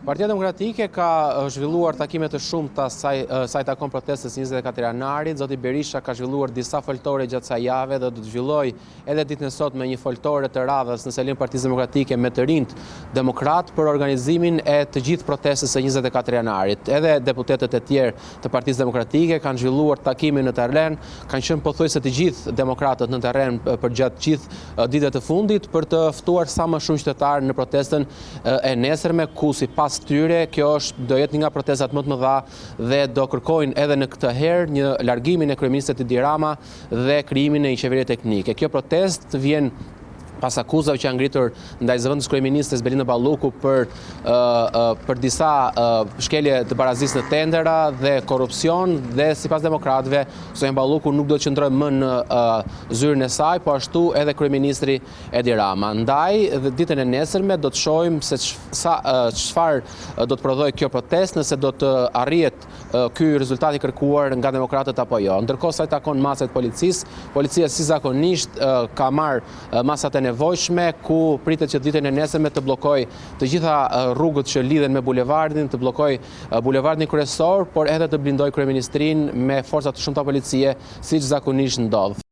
Partia Demokratike ka zhvilluar takime të shumta sa i takon protestës 24 janarit. Zoti Berisha ka zhvilluar disa foltore gjatë kësaj jave dhe do të zhvilloj edhe ditën e sotme një foltore të radhës në selim Partisë Demokratike me të rinjt demokrat për organizimin e të gjithë protestës së 24 janarit. Edhe deputetët e tjerë të Partisë Demokratike kanë zhvilluar takimin në terren, kanë qenë pothuajse të gjithë demokratët në terren për gjatë gjithë ditëve të fundit për të ftuar sa më shumë qytetarë në protestën e nesërme, ku sipas tyre kjo do jetë një nga protestat më të mëdha dhe do kërkojnë edhe në këtë herë një largimin e kryeministit Edi Rama dhe krijimin e një qeverie teknike. Kjo protestë vjen pas akuzave që janë ngritur ndaj zëvendës kryeministes Belinda Balluku për disa shkelje të barazisë në tendera dhe korrupsion dhe sipas demokratëve Sonja Balluku nuk do të qëndrojë më në zyrën e saj, po ashtu edhe kryeministri Edi Rama. Ndaj ditën e nesërme do të shohim se çfarë do të prodhojë kjo protestë, nëse do të arrihet ky rezultat i kërkuar nga demokratët apo jo. Ndërkohë sa i takon masat policisë, policia si zakonisht ka marrë masat e nevojshme, ku pritet që ditën e nesërme të bllokoj të gjitha rrugët që lidhen me bulevardin, të bllokoj bulevardin kryesor, por edhe të blindoj kryeministrinë me forca të shumta policie, siç zakonisht ndodh.